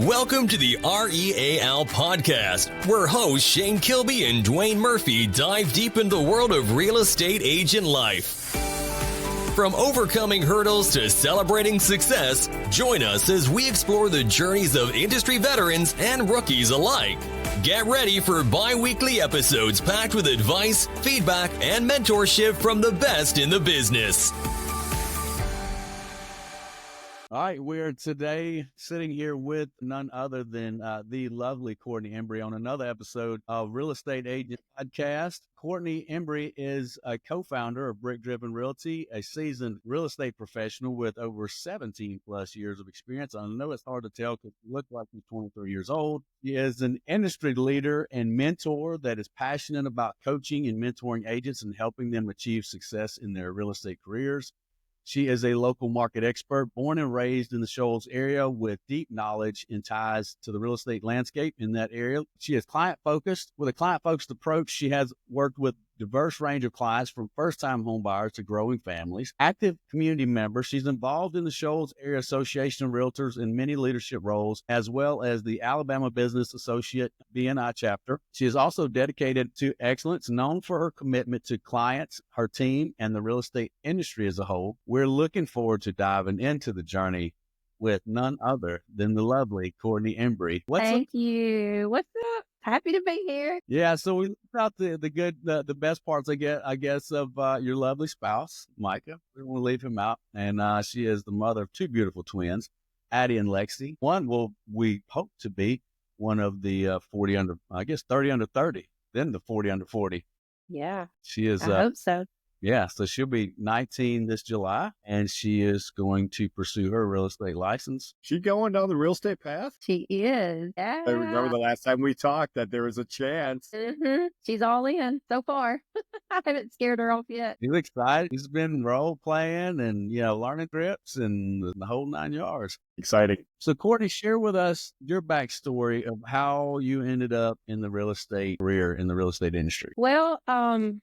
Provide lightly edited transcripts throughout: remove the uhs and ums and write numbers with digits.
Welcome to the R.E.A.L. podcast, where hosts Shane Kilby and Duane Murphy dive deep into the world of real estate agent life. From overcoming hurdles to celebrating success, join us as we explore the journeys of industry veterans and rookies alike. Get ready for bi-weekly episodes packed with advice, feedback, and mentorship from the best in the business. All right, we're today sitting here with none other than the lovely Courtney Embry on another episode of Real Estate Agent Podcast. Courtney Embry is a co-founder of Brick Driven Realty, a seasoned real estate professional with over 17 plus years of experience. I know it's hard to tell because you look like you're 23 years old. She is an industry leader and mentor that is passionate about coaching and mentoring agents and helping them achieve success in their real estate careers. She is a local market expert, born and raised in the Shoals area with deep knowledge and ties to the real estate landscape in that area. She is client-focused. With a client-focused approach, she has worked with a diverse range of clients from first-time home buyers to growing families. Active community member, she's involved in the Shoals Area Association of Realtors in many leadership roles, as well as the Alabama Business Associate BNI chapter. She is also dedicated to excellence, known for her commitment to clients, her team, and the real estate industry as a whole. We're looking forward to diving into the journey with none other than the lovely Courtney Embry. Thank you. What's up? Happy to be here. Yeah, so we looked out the best parts, I guess, of your lovely spouse, Micah. We don't want to leave him out. And she is the mother of two beautiful twins, Addie and Lexi. One we hope to be one of the 30 under 30, then the 40 under 40. Yeah. She is. I hope so. Yeah, so she'll be 19 this July, and she is going to pursue her real estate license. She going down the real estate path? She is. Yeah. I remember the last time we talked that there was a chance. Mm-hmm. She's all in so far. I haven't scared her off yet. He's excited. He's been role playing and, learning scripts and the whole 9 yards. Exciting. So, Courtney, share with us your backstory of how you ended up in the real estate career in the real estate industry. Well,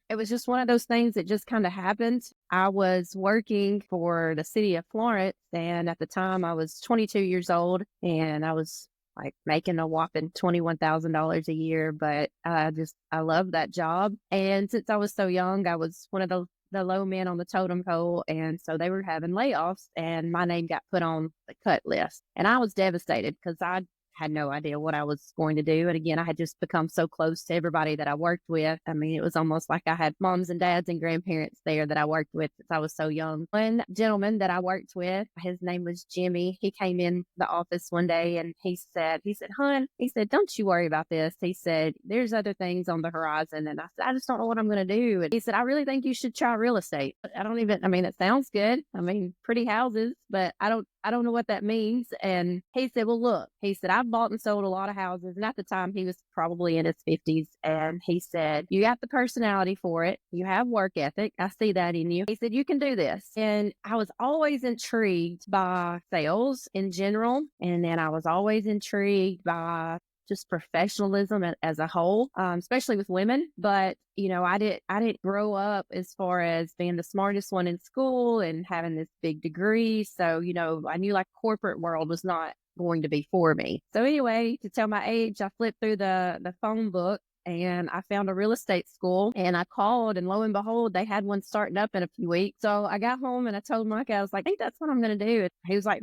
it was just one of those things that just kind of happened. I was working for the city of Florence, and at the time I was 22 years old, and I was making a whopping $21,000 a year, but I loved that job. And since I was so young, I was one of the low men on the totem pole. And so they were having layoffs and my name got put on the cut list. And I was devastated because I had no idea what I was going to do. And again, I had just become so close to everybody that I worked with. I mean, it was almost like I had moms and dads and grandparents there that I worked with since I was so young. One gentleman that I worked with, his name was Jimmy. He came in the office one day and he said, "Hun," he said, "don't you worry about this." He said, "There's other things on the horizon." And I said, "I just don't know what I'm going to do." And he said, "I really think you should try real estate." It sounds good. Pretty houses, but I don't know what that means. And he said, "Well, look," he said, "I've bought and sold a lot of houses." And at the time he was probably in his 50s. And he said, "You got the personality for it. You have work ethic. I see that in you." He said, "You can do this." And I was always intrigued by sales in general. And then I was always intrigued by just professionalism as a whole, especially with women. But, I didn't grow up as far as being the smartest one in school and having this big degree. So, I knew corporate world was not going to be for me. So anyway, to tell my age, I flipped through the phone book and I found a real estate school and I called and lo and behold, they had one starting up in a few weeks. So I got home and I told Mike, I was like, "I think that's what I'm going to do." And he's like,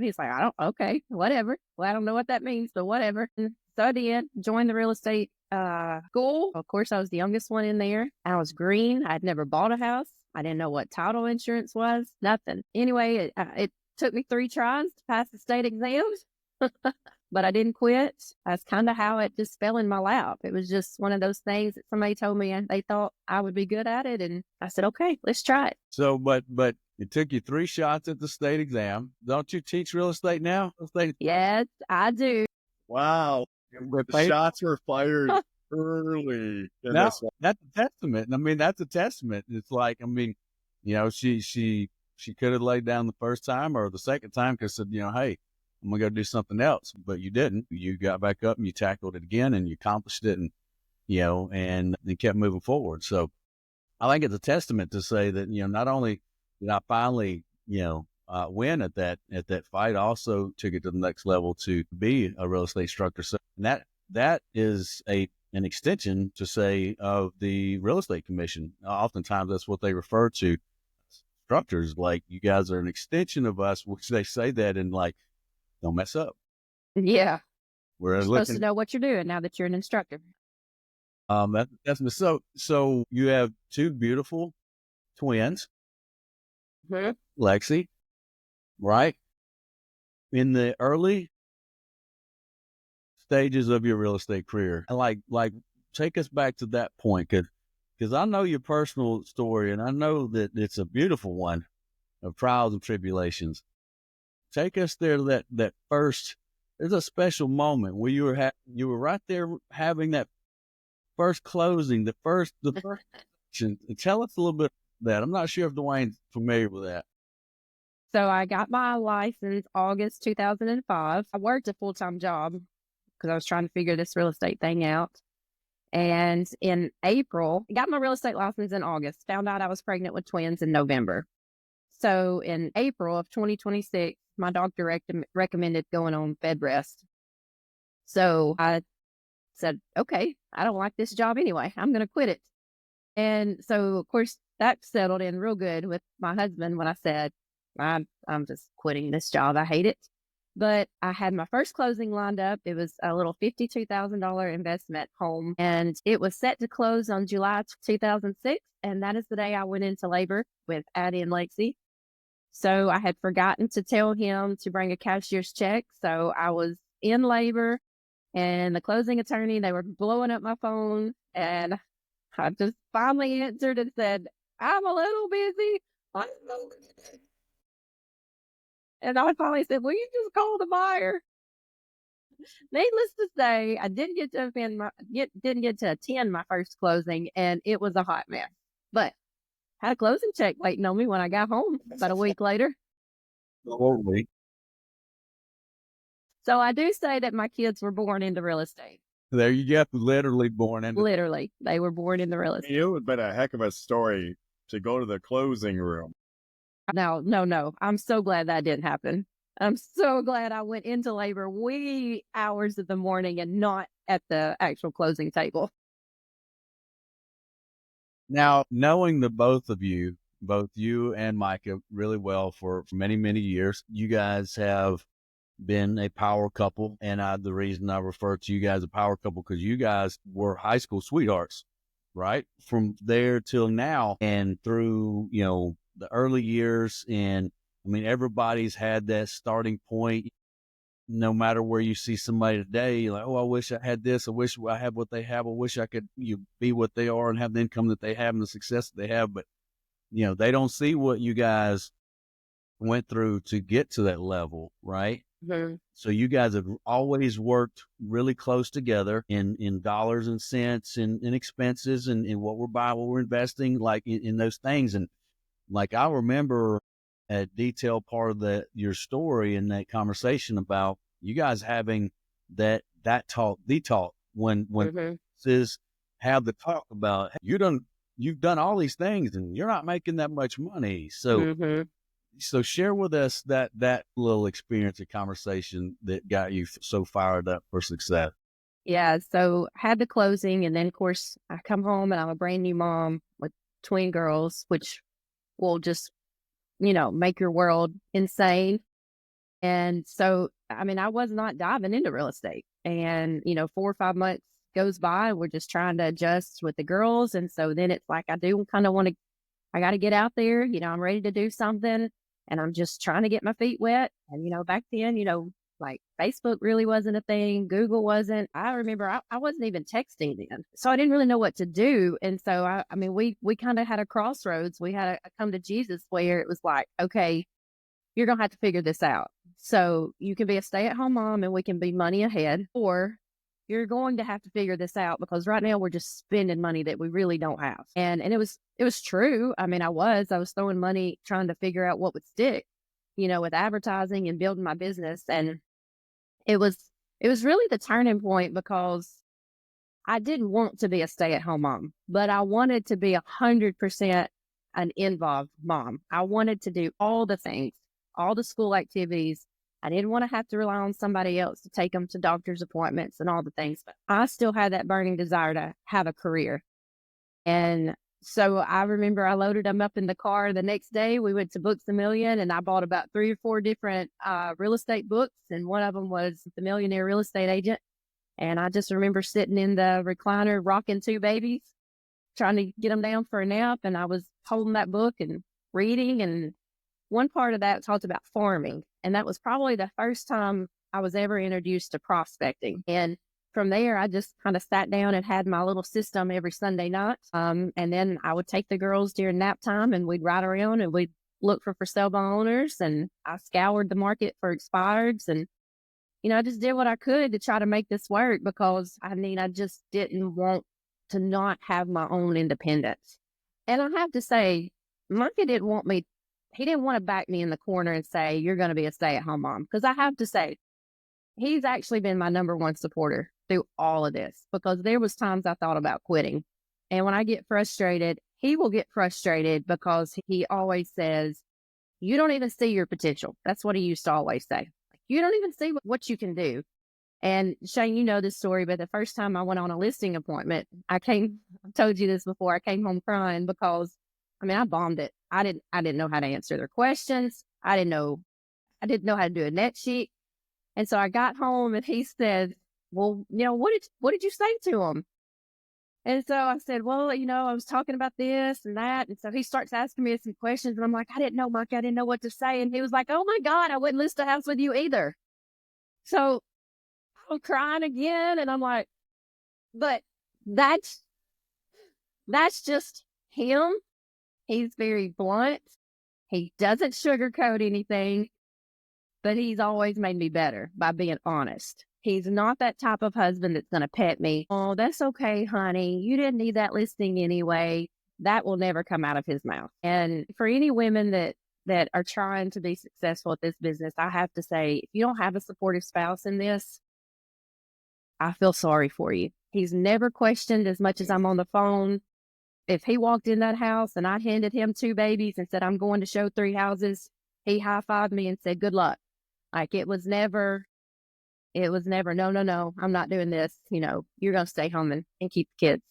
"Okay, whatever." Well, I don't know what that means, but whatever. And so I did join the real estate school. Of course, I was the youngest one in there. I was green. I'd never bought a house. I didn't know what title insurance was, nothing. Anyway, it took me 3 tries to pass the state exams. But I didn't quit. That's kind of how it just fell in my lap. It was just one of those things that somebody told me and they thought I would be good at it. And I said, "Okay, let's try it." So, but it took you 3 shots at the state exam. Don't you teach real estate now? Yes, I do. Wow. The shots were fired early. Now, that's a testament. That's a testament. It's like, she could have laid down the first time or the second time because said, "Hey, I'm going to go do something else." But you didn't. You got back up and you tackled it again and you accomplished it and you kept moving forward. So I think it's a testament to say that, not only did I finally, win at that fight. Also took it to the next level to be a real estate instructor. So that is an extension to say of the real estate commission. Oftentimes that's what they refer to instructors. Like, you guys are an extension of us, which they say that in like, don't mess up. Yeah. We're You're supposed to know what you're doing now that you're an instructor. That's so you have two beautiful twins, Lexi, right? In the early stages of your real estate career, and like take us back to that point, because I know your personal story, and I know that it's a beautiful one of trials and tribulations. Take us there to that first. There's a special moment where you were right there having that first closing, the first action. Tell us a little bit of that. I'm not sure if Duane's familiar with that. So I got my license August 2005. I worked a full-time job because I was trying to figure this real estate thing out. And in April, I got my real estate license in August, found out I was pregnant with twins in November. So in April of 2026, my doctor recommended going on bed rest. So I said, okay, I don't like this job anyway. I'm going to quit it. And so, of course, that settled in real good with my husband when I said, I'm just quitting this job. I hate it. But I had my first closing lined up. It was a little $52,000 investment home, and it was set to close on July 2006. And that is the day I went into labor with Addie and Lexi. So I had forgotten to tell him to bring a cashier's check. So I was in labor, and the closing attorney, they were blowing up my phone, and I just finally answered and said, I'm a little busy. And I finally said, will you just call the buyer? Needless to say, I didn't get to attend my first closing, and it was a hot mess. But had a closing check waiting on me when I got home about a week later. Totally. So I do say that my kids were born into real estate. There you go. Literally born into. Literally, they were born into real estate. It would have been a heck of a story to go to the closing room. No. I'm so glad that didn't happen. I'm so glad I went into labor wee hours of the morning and not at the actual closing table. Now, knowing the both of you, both you and Micah, really well for many, many years, you guys have been a power couple. And the reason I refer to you guys as a power couple, because you guys were high school sweethearts, right? From there till now, and through, the early years. And I mean, everybody's had that starting point. No matter where you see somebody today, you're like, oh, I wish I had this. I wish I had what they have. I wish I could be what they are and have the income that they have and the success that they have. But, they don't see what you guys went through to get to that level, right? Mm-hmm. So you guys have always worked really close together in dollars and cents and in expenses and in what we're buying, what we're investing, like in those things. And like, I remember a detailed part of your story in that conversation about you guys having that talk, the talk when says have the talk about, hey, you've done all these things and you're not making that much money. So, so share with us that little experience and conversation that got you so fired up for success. Yeah. So had the closing, and then of course I come home and I'm a brand new mom with twin girls, which will just, make your world insane. And so, I mean, I was not diving into real estate, and, 4 or 5 months goes by. We're just trying to adjust with the girls. And so then it's like, I do kind of I got to get out there, I'm ready to do something, and I'm just trying to get my feet wet. And, back then, like Facebook really wasn't a thing. Google wasn't. I remember I wasn't even texting then. So I didn't really know what to do. And so, I mean, we kind of had a crossroads. We had a come to Jesus where it was like, okay, you're going to have to figure this out. So you can be a stay-at-home mom and we can be money ahead, or you're going to have to figure this out, because right now we're just spending money that we really don't have. And it was true. I mean, I was throwing money trying to figure out what would stick, with advertising and building my business. And it was really the turning point, because I didn't want to be a stay-at-home mom, but I wanted to be 100% an involved mom. I wanted to do all the things, all the school activities. I didn't want to have to rely on somebody else to take them to doctor's appointments and all the things, but I still had that burning desire to have a career. And so I remember I loaded them up in the car the next day. We went to Books A Million, and I bought about 3 or 4 different real estate books. And one of them was The Millionaire Real Estate Agent. And I just remember sitting in the recliner, rocking 2 babies, trying to get them down for a nap. And I was holding that book and reading. And one part of that talked about farming. And that was probably the first time I was ever introduced to prospecting. And from there, I just kind of sat down and had my little system every Sunday night. And then I would take the girls during nap time, and we'd ride around and we'd look for sale by owners. And I scoured the market for expireds. And, I just did what I could to try to make this work, because I just didn't want to not have my own independence. And I have to say, Monkey didn't want me. He didn't want to back me in the corner and say, you're going to be a stay-at-home mom. Because I have to say, he's actually been my number one supporter through all of this, because there was times I thought about quitting. And when I get frustrated, he will get frustrated, because he always says, you don't even see your potential. That's what he used to always say. You don't even see what you can do. And Shane, you know this story, but the first time I went on a listing appointment, I've told you this before, I came home crying because, I bombed it. I didn't know how to answer their questions. I didn't know how to do a net sheet. And so I got home and he said, well, what did you say to him? And so I said, well, I was talking about this and that. And so he starts asking me some questions, and I'm like, I didn't know, Mike. I didn't know what to say. And he was like, oh my God, I wouldn't list a house with you either. So I'm crying again. And I'm like, but that's just him. He's very blunt. He doesn't sugarcoat anything, but he's always made me better by being honest. He's not that type of husband that's going to pet me. Oh, that's okay, honey. You didn't need that listing anyway. That will never come out of his mouth. And for any women that are trying to be successful at this business, I have to say, if you don't have a supportive spouse in this, I feel sorry for you. He's never questioned as much as I'm on the phone. If he walked in that house and I handed him 2 babies and said, I'm going to show 3 houses, he high-fived me and said, good luck. Like it was never, no, I'm not doing this. You're going to stay home and keep the kids.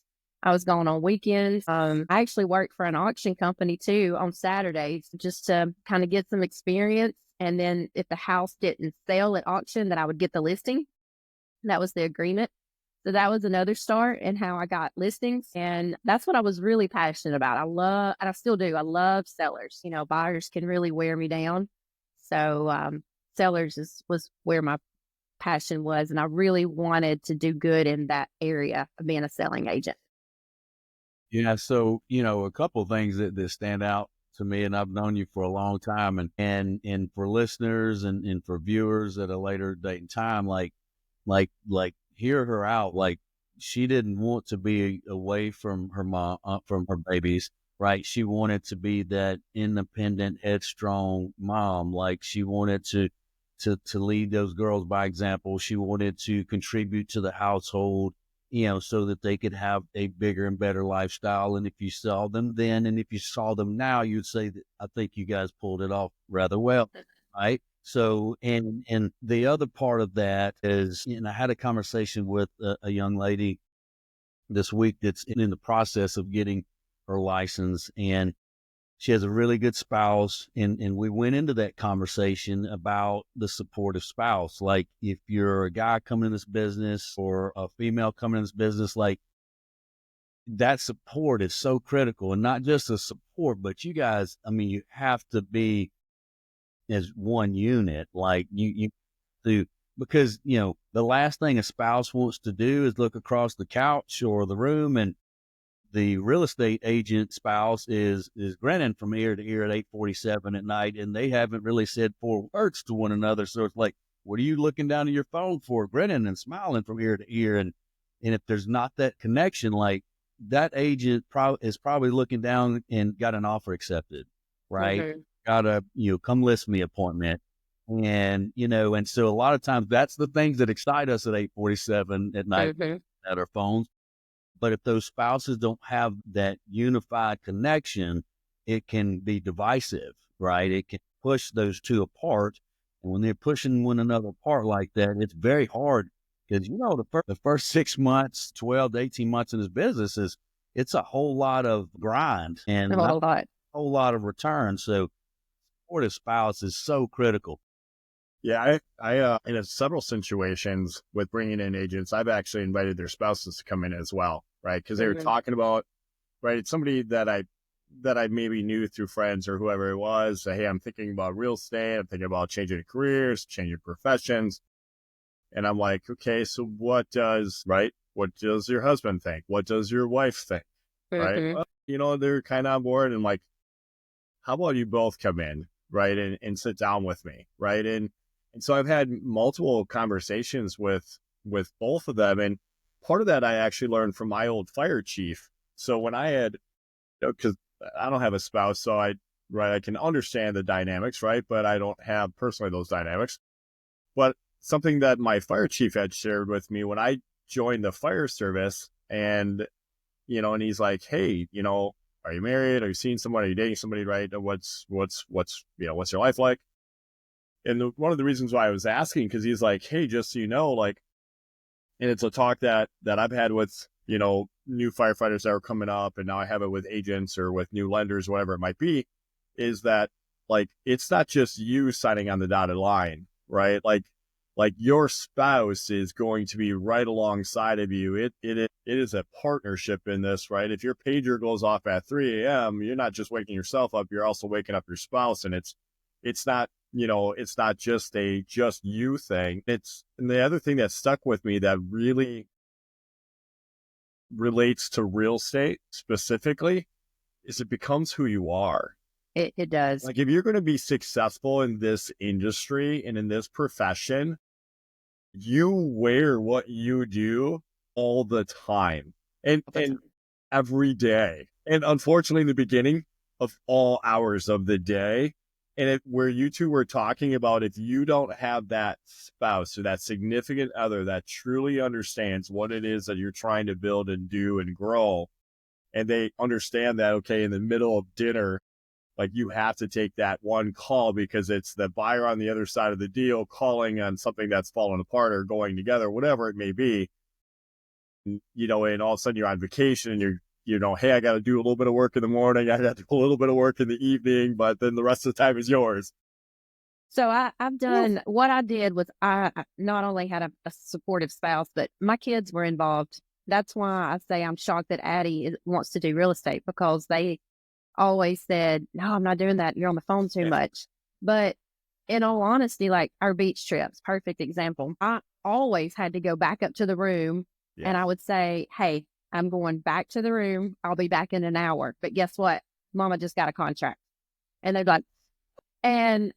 I was going on weekends. I actually worked for an auction company too on Saturdays, just to kind of get some experience. And then if the house didn't sell at auction, that I would get the listing. That was the agreement. So that was another start in how I got listings. And that's what I was really passionate about. And I still do. I love sellers. Buyers can really wear me down. So sellers was where my passion was. And I really wanted to do good in that area of being a selling agent. Yeah. So, a couple of things that stand out to me, and I've known you for a long time, and for listeners and for viewers at a later date and time, like hear her out. Like she didn't want to be away from her mom, from her babies, right? She wanted to be that independent, headstrong mom. Like she wanted to lead those girls by example. She wanted to contribute to the household, so that they could have a bigger and better lifestyle. And if you saw them then, and if you saw them now, you'd say that I think you guys pulled it off rather well, right? So, and the other part of that is, I had a conversation with a young lady this week that's in the process of getting her license, and she has a really good spouse. And we went into that conversation about the supportive spouse. Like if you're a guy coming in this business or a female coming in this business, like that support is so critical. And not just the support, but you guys, you have to be as one unit. Like you do, because, the last thing a spouse wants to do is look across the couch or the room, and the real estate agent spouse is grinning from ear to ear at 8:47 at night, and they haven't really said 4 words to one another. So it's like, what are you looking down at your phone for? Grinning and smiling from ear to ear. And if there's not that connection, like that agent is probably looking down and got an offer accepted, right? Mm-hmm. Got a, come list me appointment. And, and so a lot of times that's the things that excite us at 8:47 at night at our phones. But if those spouses don't have that unified connection, it can be divisive, right? It can push those two apart. And when they're pushing one another apart like that, it's very hard because, the first 6 months, 12 to 18 months in this business it's a whole lot of grind and A not whole lot. a whole lot of return. So supportive spouse is so critical. Yeah, I in several situations with bringing in agents, I've actually invited their spouses to come in as well, right? Because they were talking about, right, it's somebody that I maybe knew through friends or whoever it was. Say, hey, I'm thinking about real estate. I'm thinking about changing careers, changing professions. And I'm like, okay, so what does your husband think? What does your wife think? Right? Well, they're kind of on board and like, how about you both come in, right? And sit down with me, right? And so I've had multiple conversations with both of them. And part of that I actually learned from my old fire chief. So when I had, because I don't have a spouse, so I can understand the dynamics, right? But I don't have personally those dynamics. But something that my fire chief had shared with me when I joined the fire service, and he's like, hey, are you married? Are you seeing somebody? Are you dating somebody? Right? What's your life like? And one of the reasons why I was asking, because he's like, hey, just so you know, like, and it's a talk that I've had with, new firefighters that are coming up, and now I have it with agents or with new lenders, whatever it might be, is that like, it's not just you signing on the dotted line, right? Like your spouse is going to be right alongside of you. It is a partnership in this, right? If your pager goes off at 3 a.m., you're not just waking yourself up, you're also waking up your spouse. And it's not, it's not just you thing. And the other thing that stuck with me that really relates to real estate specifically is it becomes who you are. It does. Like if you're going to be successful in this industry and in this profession, you wear what you do all the time and every day. And unfortunately, in the beginning of all hours of the day, and where you two were talking about, if you don't have that spouse or that significant other that truly understands what it is that you're trying to build and do and grow, and they understand that, okay, in the middle of dinner, like you have to take that one call because it's the buyer on the other side of the deal calling on something that's fallen apart or going together, whatever it may be, and all of a sudden you're on vacation and hey, I got to do a little bit of work in the morning. I got to do a little bit of work in the evening, but then the rest of the time is yours. So I've done what I did was I not only had a supportive spouse, but my kids were involved. That's why I say I'm shocked that Addie wants to do real estate, because they always said, no, I'm not doing that. You're on the phone too much. But in all honesty, like our beach trips, perfect example. I always had to go back up to the room and I would say, hey, I'm going back to the room. I'll be back in an hour. But guess what? Mama just got a contract. And they'd like, and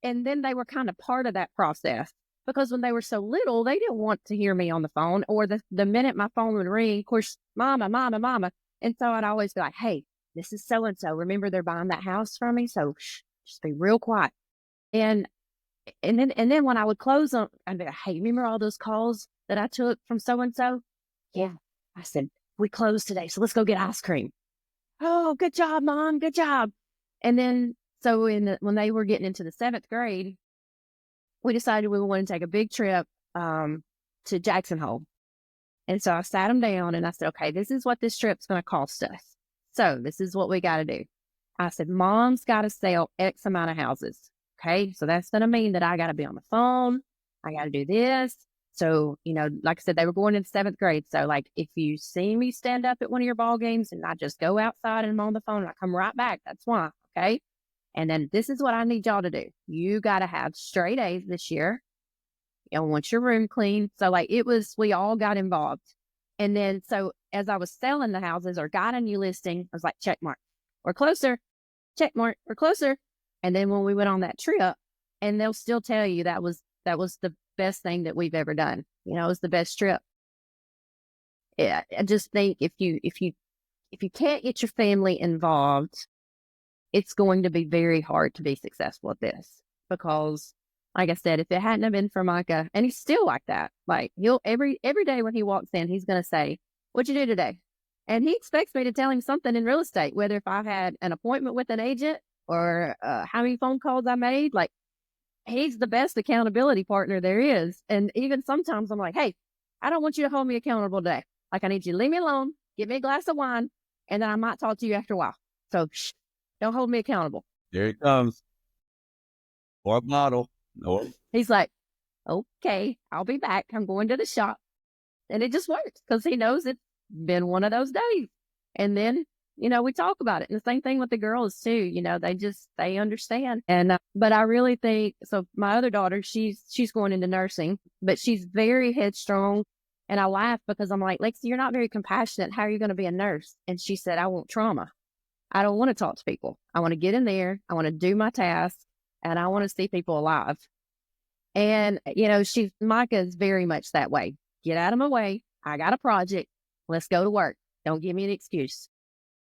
then they were kind of part of that process, because when they were so little, they didn't want to hear me on the phone, or the minute my phone would ring, of course, mama. And so I'd always be like, hey, this is so-and-so. Remember, they're buying that house from me. So just be real quiet. And then when I would close them, I'd be like, hey, remember all those calls that I took from so-and-so? Yeah. I said, we closed today, so let's go get ice cream. Oh, good job, Mom. Good job. And then, so when they were getting into the 7th grade, we decided we wanted to take a big trip to Jackson Hole. And so I sat them down and I said, okay, this is what this trip's going to cost us. So this is what we got to do. I said, Mom's got to sell X amount of houses. Okay. So that's going to mean that I got to be on the phone. I got to do this. So, like I said, they were going into 7th grade. So like, if you see me stand up at one of your ball games and I just go outside and I'm on the phone and I come right back, that's why. Okay. And then this is what I need y'all to do. You got to have straight A's this year. You want your room clean. So like we all got involved. And then, so as I was selling the houses or got a new listing, I was like, check mark, we're closer. Check mark, we're closer. And then when we went on that trip, and they'll still tell you that was the best thing that we've ever done. It was the best trip. Yeah, I just think if you can't get your family involved, it's going to be very hard to be successful at this, because like I said, if it hadn't have been for Micah, and he's still like that, like he'll every day when he walks in, he's going to say, what'd you do today? And he expects me to tell him something in real estate, whether if I had an appointment with an agent or how many phone calls I made. Like, he's the best accountability partner there is. And even sometimes I'm like, hey, I don't want you to hold me accountable today. Like, I need you to leave me alone, get me a glass of wine, and then I might talk to you after a while. So don't hold me accountable. There it comes. Or bottle. No. He's like, okay, I'll be back. I'm going to the shop. And it just works because he knows it's been one of those days. And then, we talk about it. And the same thing with the girls too. They understand. And, but I really think, so my other daughter, she's going into nursing, but she's very headstrong. And I laugh because I'm like, Lexi, you're not very compassionate. How are you going to be a nurse? And she said, I want trauma. I don't want to talk to people. I want to get in there. I want to do my task, and I want to see people alive. And, Micah is very much that way. Get out of my way. I got a project. Let's go to work. Don't give me an excuse.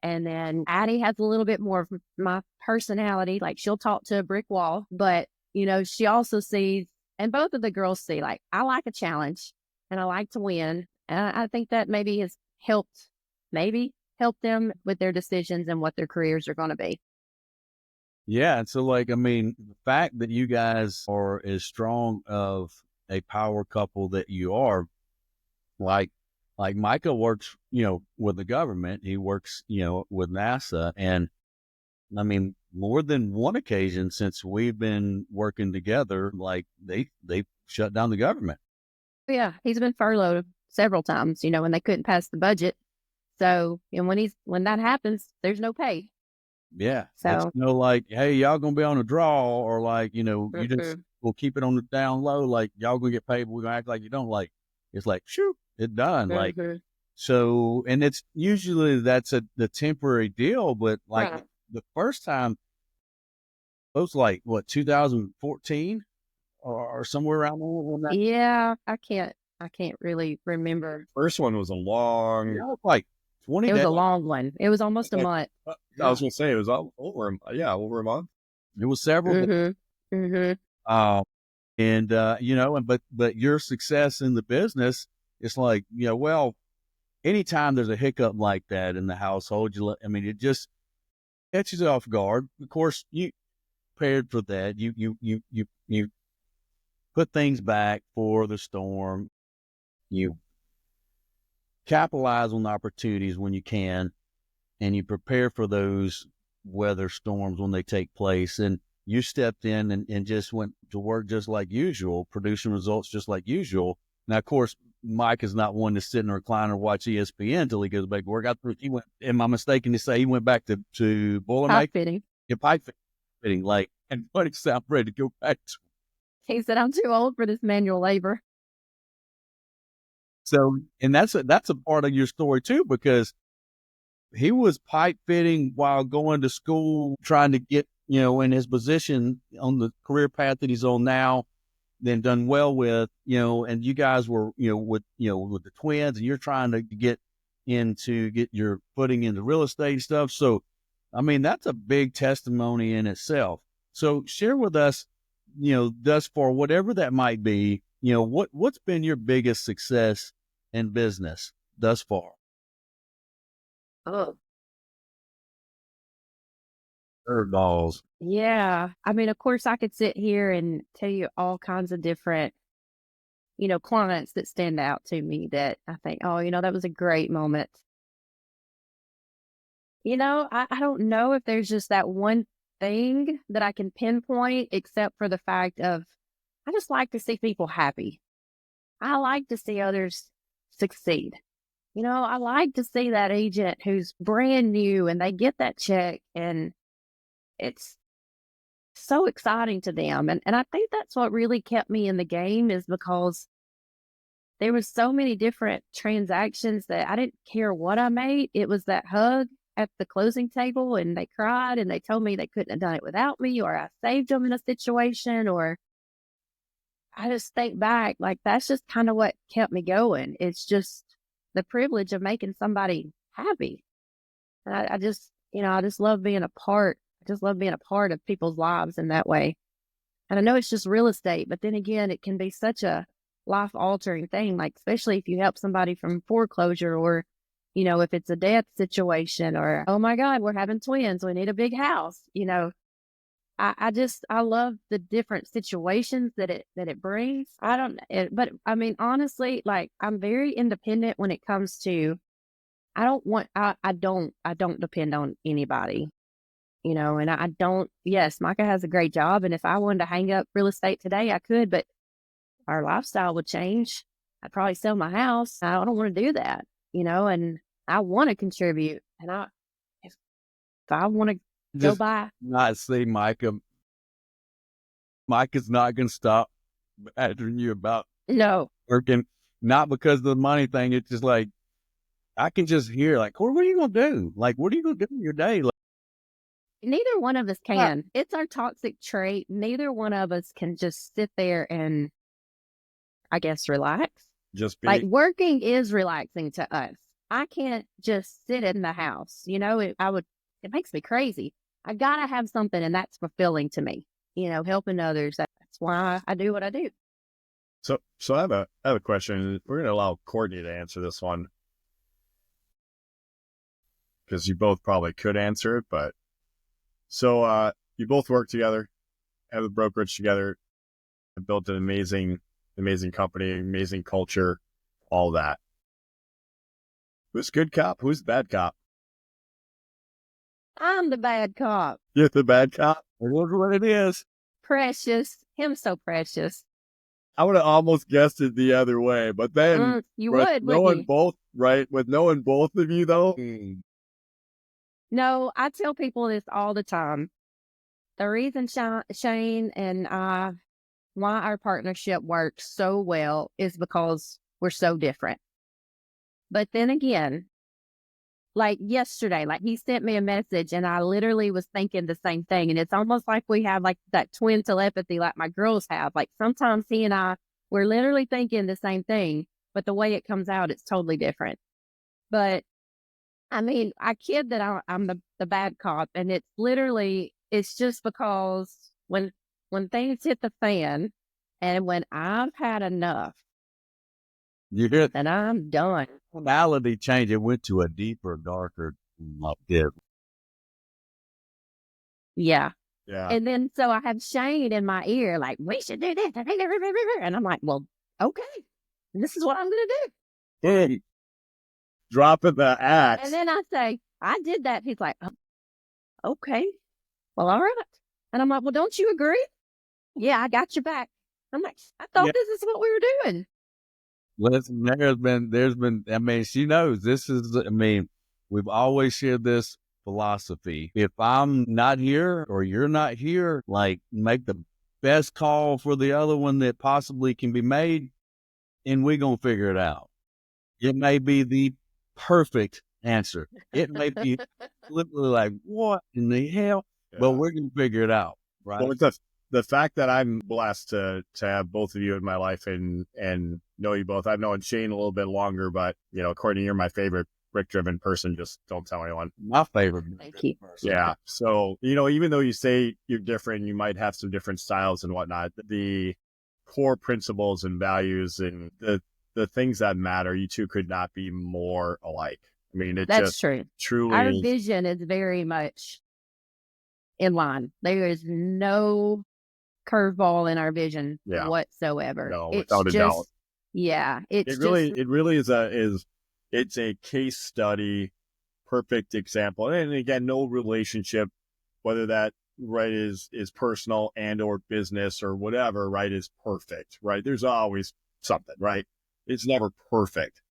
And then Addie has a little bit more of my personality. Like, she'll talk to a brick wall, but, she also sees, and both of the girls see, like, I like a challenge and I like to win. And I think that maybe has helped them with their decisions and what their careers are going to be. Yeah. And so, the fact that you guys are as strong of a power couple that you are, like Micah works, with the government. He works, with NASA. And more than one occasion since we've been working together, like they shut down the government. Yeah. He's been furloughed several times, when they couldn't pass the budget. So, and when that happens, there's no pay. Yeah. So, it's hey, y'all gonna be on a draw, or you just we'll keep it on the down low. Like, y'all gonna get paid, but we're gonna act like you don't. Like, it's like, shoot, it's done. So, and it's usually that's the temporary deal, but the first time it was 2014 or somewhere around there. Yeah, I can't really remember. First one was a long, 20 It days. was a long one. It was almost a month. I was going to say it was over a month. It was several. But your success in the business, it's like, anytime there's a hiccup like that in the household, it just catches you off guard. Of course, you prepared for that. You put things back for the storm. You capitalize on the opportunities when you can, and you prepare for those weather storms when they take place. And you stepped in and just went to work just like usual, producing results just like usual. Now, of course, Mike is not one to sit in a recliner and watch ESPN until he goes back to work. He went, am I mistaken to say he went back to Boilermaker? Pipe fitting. Yeah, pipe fitting. And what I'm ready to go back to. He said, I'm too old for this manual labor. So, and that's a part of your story too, because he was pipe fitting while going to school, trying to get, in his position on the career path that he's on now, then done well with, and you guys were, with the twins, and you're trying to get your footing into real estate stuff. So, that's a big testimony in itself. So share with us, thus far, whatever that might be, what's been your biggest success in business thus far? Oh, Curveballs. yeah. Of course, I could sit here and tell you all kinds of different, clients that stand out to me that I think, oh, that was a great moment. I don't know if there's just that one thing that I can pinpoint, except for the fact of, I just like to see people happy. I like to see others succeed. I like to see that agent who's brand new and they get that check and it's so exciting to them. And I think that's what really kept me in the game, is because there was so many different transactions that I didn't care what I made. It was that hug at the closing table and they cried and they told me they couldn't have done it without me, or I saved them in a situation, or I just think back, like, that's just kind of what kept me going. It's just the privilege of making somebody happy. And I just love being a part. I just love being a part of people's lives in that way. And I know it's just real estate, but then again, it can be such a life altering thing, like, especially if you help somebody from foreclosure, or, if it's a death situation, or, oh my God, we're having twins, we need a big house, I love the different situations that it brings. But I mean, honestly, like I'm very independent when it comes to, I don't depend on anybody, and I don't, yes, Micah has a great job. And if I wanted to hang up real estate today, I could, but our lifestyle would change. I'd probably sell my house. I don't want to do that, and I want to contribute. And if I want to go Just buy, not see Micah. Micah's not going to stop asking you about no, working, not because of the money thing. It's just like, I can just hear like, Corey, what are you going to do? Like, what are you going to do in your day? Like, neither one of us can. It's our toxic trait. Neither one of us can just sit there and, I guess, relax. Just be Like working is relaxing to us. I can't just sit in the house. It makes me crazy. I gotta have something, and that's fulfilling to me. Helping others. That's why I do what I do. so. I have a question. We're going to allow Courtney to answer this one because you both probably could answer it. But so you both work together, have a brokerage together, and built an amazing company, amazing culture, all that. Who's good cop? Who's bad cop? I'm the bad cop. You're the bad cop. it is what it is. Precious. Him so precious. I would have almost guessed it the other way, but then You with would, knowing wouldn't you? both, right? With knowing both of you, though, No, I tell people this all the time. The reason Shane and I, why our partnership works so well is because we're so different. But then again, like yesterday, like he sent me a message and I literally was thinking the same thing. And it's almost like we have like that twin telepathy like my girls have. Like sometimes he and we're literally thinking the same thing, but the way it comes out, it's totally different. But I mean, I kid that I'm the bad cop, and it's just because when things hit the fan and when I've had enough, You hear then I'm done. tonality change. It went to a deeper, darker dip. Yeah. yeah. And then so I have Shane in my ear, like, we should do this. And I'm like, well, okay, this is what I'm going to do. Hey, dropping the axe. And then I say, I did that. He's like, oh, okay, well, all right. And I'm like, well, don't you agree? Yeah, I got your back. I'm like, I thought this is what we were doing. Listen, there's been, I mean, she knows this is, I mean, we've always shared this philosophy. If I'm not here or you're not here, like make the best call for the other one that possibly can be made, and we're going to figure it out. It may be the perfect answer. It may be literally like, what in the hell? Yeah. But we're going to figure it out, right? Well, with the fact that I'm blessed to have both of you in my life and know you both. I've known Shane a little bit longer, but Courtney, you're my favorite brick driven person. Just don't tell anyone. My favorite. Thank you. Person. Yeah. So, even though you say you're different, you might have some different styles and whatnot. The core principles and values and the things that matter, you two could not be more alike. I mean, That's just true. truly Our is. vision is very much in line. There is no curveball in our vision whatsoever. No, It's without a doubt. Yeah. It really is it's a case study, perfect example. And again, no relationship, whether that right is personal and or business or whatever, right, is perfect, right? There's always something, right? It's never perfect.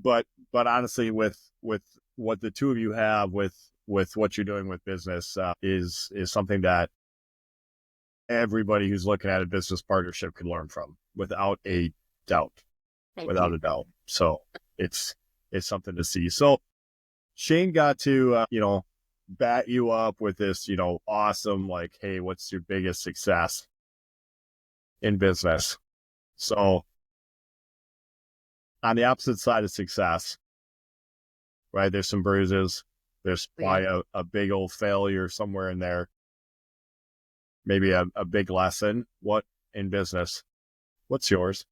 But honestly, with what the two of you have with what you're doing with business is something that everybody who's looking at a business partnership can learn from without a doubt. Without a doubt. So it's something to see. So Shane got to, bat you up with this, awesome, like, hey, what's your biggest success in business? So on the opposite side of success, right, there's some bruises. There's probably a big old failure somewhere in there. Maybe a big lesson. What in business? What's yours?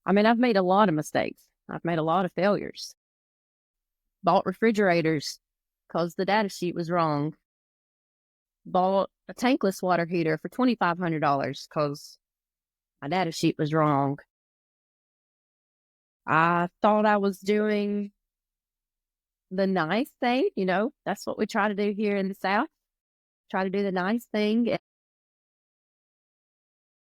I mean, I've made a lot of mistakes. I've made a lot of failures. Bought refrigerators because the data sheet was wrong. bought a tankless water heater for $2,500 because my data sheet was wrong. I thought I was doing the nice thing. That's what we try to do here in the South. Try to do the nice thing.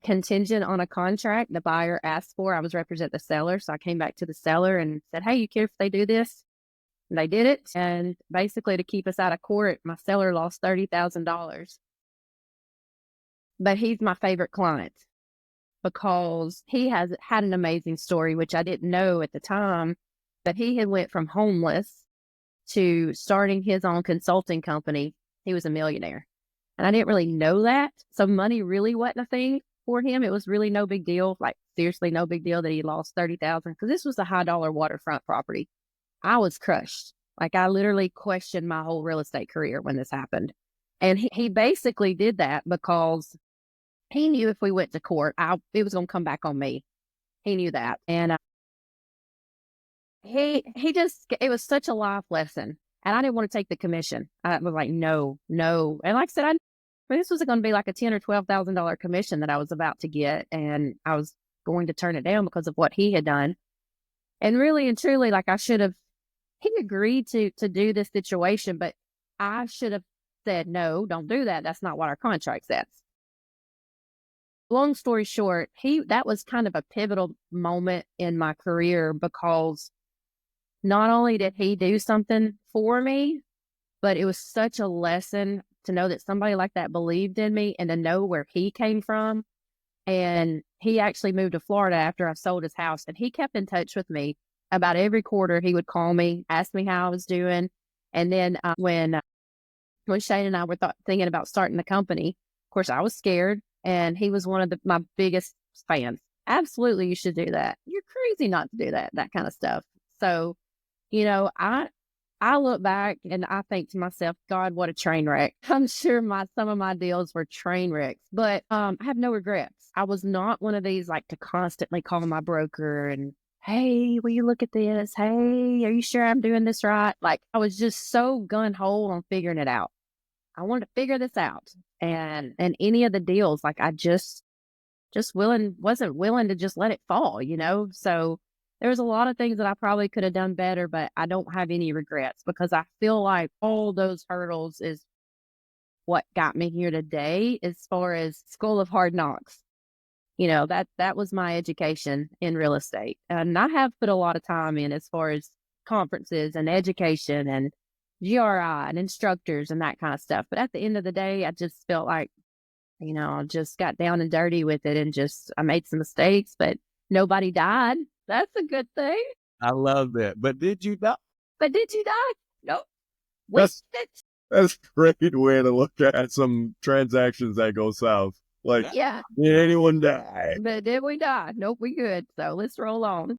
Contingent on a contract the buyer asked for. I was represent the seller. So I came back to the seller and said, hey, you care if they do this? And they did it. And basically to keep us out of court, my seller lost $30,000. But he's my favorite client because he has had an amazing story, which I didn't know at the time, but he had went from homeless to starting his own consulting company. He was a millionaire. And I didn't really know that. So money really wasn't a thing for him. It was really no big deal. Like seriously, no big deal that he lost $30,000 because this was a high dollar waterfront property. I was crushed. Like I literally questioned my whole real estate career when this happened. And he basically did that because he knew if we went to court, it was going to come back on me. He knew that. And it was such a life lesson. And I didn't want to take the commission. I was like, no. And like I said, this was going to be like a $10,000 or $12,000 commission that I was about to get. And I was going to turn it down because of what he had done. And really and truly, like he agreed to do this situation, but I should have said, no, don't do that. That's not what our contract says. Long story short, that was kind of a pivotal moment in my career because not only did he do something for me, but it was such a lesson to know that somebody like that believed in me and to know where he came from. And he actually moved to Florida after I sold his house, and he kept in touch with me about every quarter. He would call me, ask me how I was doing. And then when Shane and I were thinking about starting the company, of course, I was scared. And he was one of my biggest fans. Absolutely, you should do that. You're crazy not to do that kind of stuff. So, I look back and I think to myself, God, what a train wreck. I'm sure some of my deals were train wrecks, but I have no regrets. I was not one of these like to constantly call my broker and, hey, will you look at this? Hey, are you sure I'm doing this right? Like I was just so gun-ho on figuring it out. I wanted to figure this out. And any of the deals, like I just wasn't willing to just let it fall, So there was a lot of things that I probably could have done better, but I don't have any regrets because I feel like all those hurdles is what got me here today as far as School of Hard Knocks. That was my education in real estate. And I have put a lot of time in as far as conferences and education and GRI and instructors and that kind of stuff. But at the end of the day, I just felt like, I just got down and dirty with it and I made some mistakes, but nobody died. That's a good thing. I love that. But did you die? Nope. That's a great way to look at some transactions that go south. Like, yeah. Did anyone die? But did we die? Nope, we good. So let's roll on.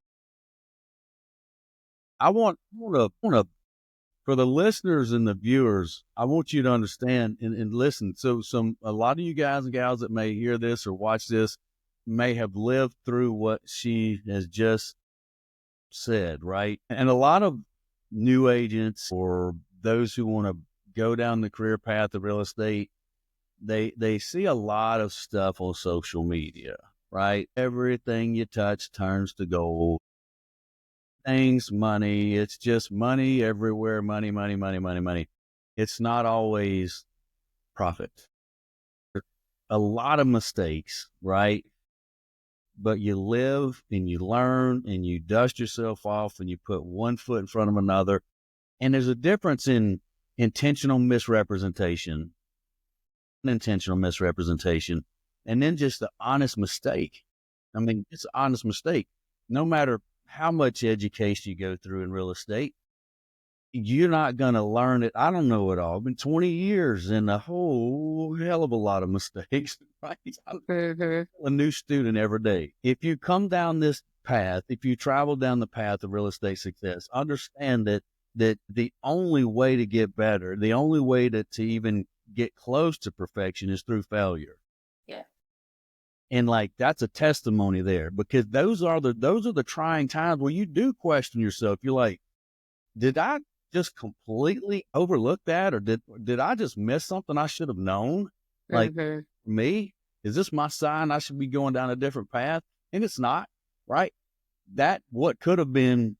I want to for the listeners and the viewers, I want you to understand and listen. So a lot of you guys and gals that may hear this or watch this may have lived through what she has just said, right? And a lot of new agents or those who want to go down the career path of real estate, they see a lot of stuff on social media, right? Everything you touch turns to gold. Things, money, it's just money everywhere. Money. It's not always profit. A lot of mistakes, right? But you live and you learn and you dust yourself off and you put one foot in front of another. And there's a difference in intentional misrepresentation, unintentional misrepresentation, and then just the honest mistake. I mean, it's an honest mistake. No matter how much education you go through in real estate, you're not going to learn it. I don't know it all. It's been 20 years and a whole hell of a lot of mistakes, right? Mm-hmm. A new student every day. If you come down this path, if you travel down the path of real estate success, understand that the only way to get better, the only way to even get close to perfection is through failure. Yeah. And like, that's a testimony there because those are the trying times where you do question yourself. You're like, did I just completely overlook that, or did I just miss something I should have known? Like me, is this my sign I should be going down a different path? And it's not, right? That what could have been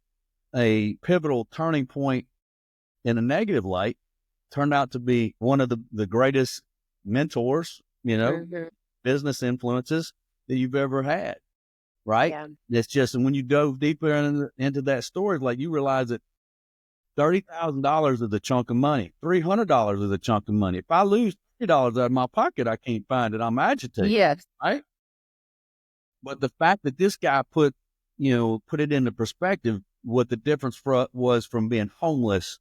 a pivotal turning point in a negative light turned out to be one of the greatest mentors, business influences that you've ever had, right? Yeah. It's just, and when you dove deeper into that story, like you realize that $30,000 is a chunk of money. $300 is a chunk of money. If I lose $30 out of my pocket, I can't find it. I'm agitated. Yes. Right. But the fact that this guy put it into perspective, what the difference was from being homeless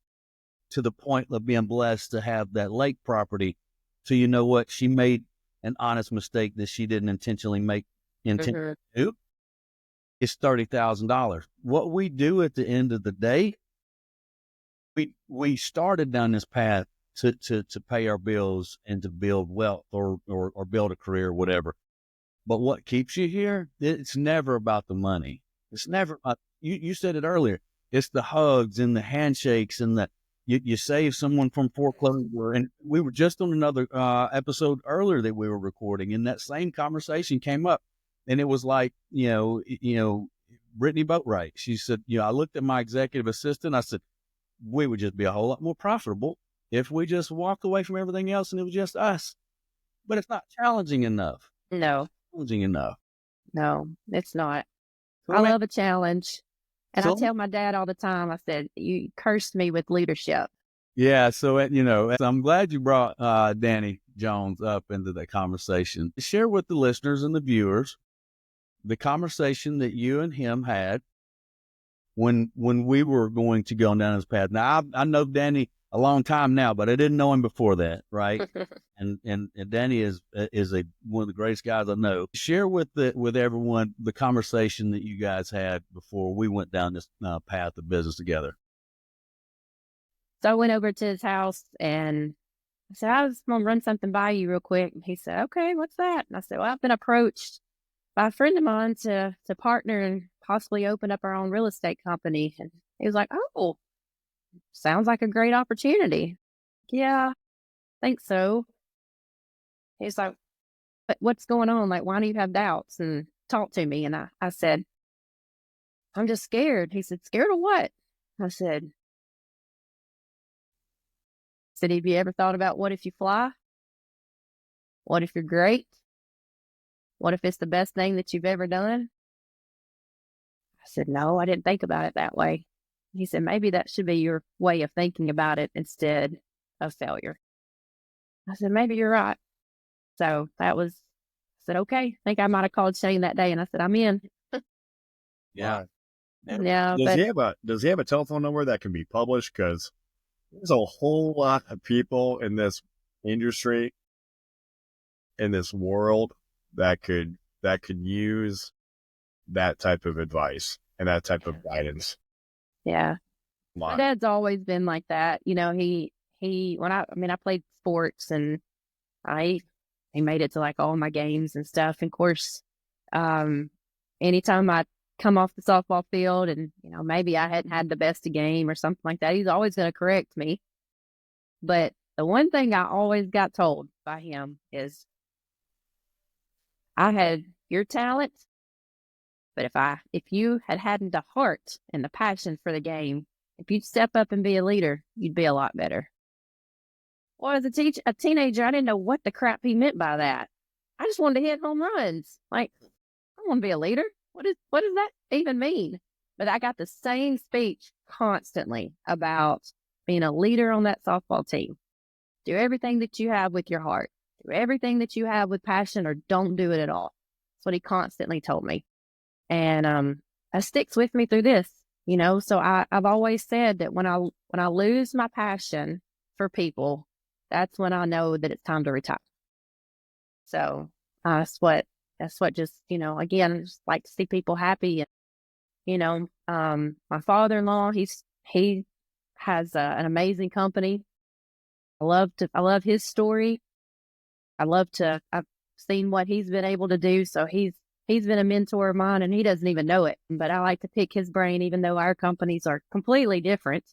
to the point of being blessed to have that lake property. So you know what? She made an honest mistake that she didn't intentionally do. It's $30,000. What we do at the end of the day, we started down this path to pay our bills and to build wealth or build a career, whatever. But what keeps you here? It's never about the money. It's never about, you said it earlier. It's the hugs and the handshakes and you save someone from foreclosure. And we were just on another episode earlier that we were recording, and that same conversation came up. And it was like, Brittany Boatwright. She said, I looked at my executive assistant. I said, we would just be a whole lot more profitable if we just walked away from everything else and it was just us. But it's not challenging enough. No. Challenging enough. No, it's not. So I love a challenge. And So- I tell my dad all the time, I said, you cursed me with leadership. Yeah. So, I'm glad you brought Danny Jones up into the conversation. Share with the listeners and the viewers the conversation that you and him had when we were going to go down his path. Now, I know Danny a long time now, but I didn't know him before that, right? and Danny is one of the greatest guys I know. Share with everyone the conversation that you guys had before we went down this path of business together. So I went over to his house and I said, I was going to run something by you real quick. And he said, okay, what's that? And I said, well, I've been approached by a friend of mine to partner and possibly open up our own real estate company. And he was like, oh, sounds like a great opportunity. Yeah, I think so. He's like, but what's going on? Like, why do you have doubts? And talk to me. And I said, I'm just scared. He said, scared of what? I said, have you ever thought about what if you fly? What if you're great? What if it's the best thing that you've ever done? I said, no, I didn't think about it that way. He said, maybe that should be your way of thinking about it instead of failure. I said, maybe you're right. So I said, okay. I think I might have called Shane that day and I said, I'm in. Yeah. Yeah. Does he have a telephone number that can be published? Because there's a whole lot of people in this industry, in this world that could use that type of advice and that type of guidance. Yeah. My dad's always been like that. He when I played sports and he made it to like all my games and stuff. And of course, anytime I come off the softball field and, maybe I hadn't had the best of game or something like that, he's always going to correct me. But the one thing I always got told by him is I had your talent, but if you hadn't the heart and the passion for the game, if you'd step up and be a leader, you'd be a lot better. Well, as a teenager, I didn't know what the crap he meant by that. I just wanted to hit home runs. Like, I want to be a leader. What does that even mean? But I got the same speech constantly about being a leader on that softball team. Do everything that you have with your heart. Do everything that you have with passion, or don't do it at all. That's what he constantly told me. And that sticks with me through this, So I've always said that when I lose my passion for people, that's when I know that it's time to retire. So that's what just, again, I just like to see people happy. And, my father-in-law, he has an amazing company. I love his story. I've seen what he's been able to do. So he's been a mentor of mine and he doesn't even know it, but I like to pick his brain, even though our companies are completely different.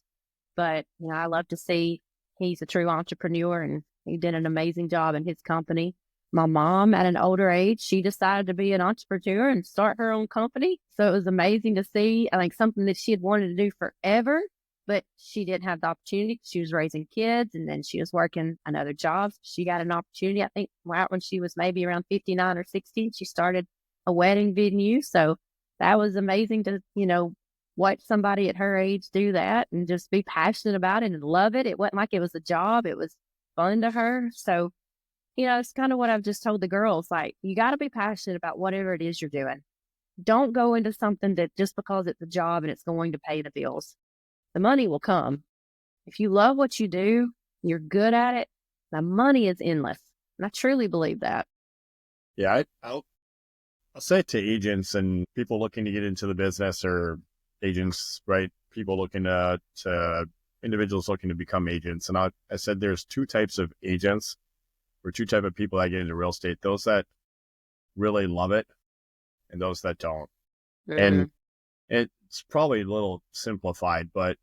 but I love to see he's a true entrepreneur, and he did an amazing job in his company. My mom, at an older age, she decided to be an entrepreneur and start her own company. So it was amazing to see, like, something that she had wanted to do forever, but she didn't have the opportunity. She was raising kids, and then she was working another job. She got an opportunity, I think, right when she was maybe around 59 or 60. She started a wedding venue. So that was amazing to, watch somebody at her age do that and just be passionate about it and love it. It wasn't like it was a job. It was fun to her. So, it's kind of what I've just told the girls, like, you got to be passionate about whatever it is you're doing. Don't go into something that just because it's a job and it's going to pay the bills. The money will come. If you love what you do, you're good at it, the money is endless. And I truly believe that. Yeah, I'll say it to agents and people looking to get into the business, or agents, right? People looking to individuals looking to become agents. And I said there's two types of agents, or two type of people that get into real estate: those that really love it and those that don't. Mm-hmm. And it's probably a little simplified, but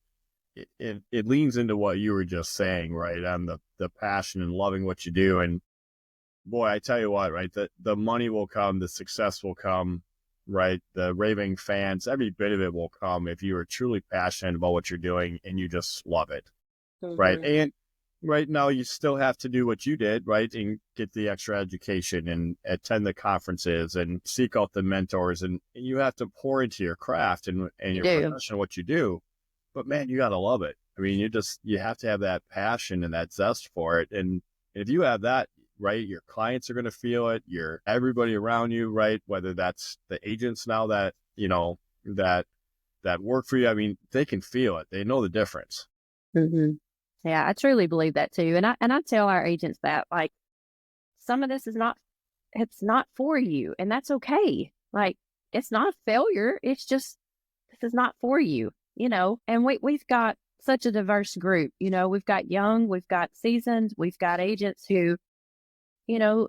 it leans into what you were just saying, right? On the passion and loving what you do. And boy, I tell you what, right? The money will come, the success will come, right? The raving fans, every bit of it will come if you are truly passionate about what you're doing and you just love it, mm-hmm. right? And right now you still have to do what you did, right? And get the extra education and attend the conferences and seek out the mentors, and you have to pour into your craft and your profession, what you do. But man, you got to love it. I mean, you have to have that passion and that zest for it. And if you have that, right, your clients are going to feel it. Everybody around you, right? Whether that's the agents now that, that work for you. I mean, they can feel it. They know the difference. Mm-hmm. Yeah, I truly believe that too. And I tell our agents that, like, some of this it's not for you, and that's okay. Like, it's not a failure. It's just, this is not for you, and we've got such a diverse group. We've got young, we've got seasoned, we've got agents who,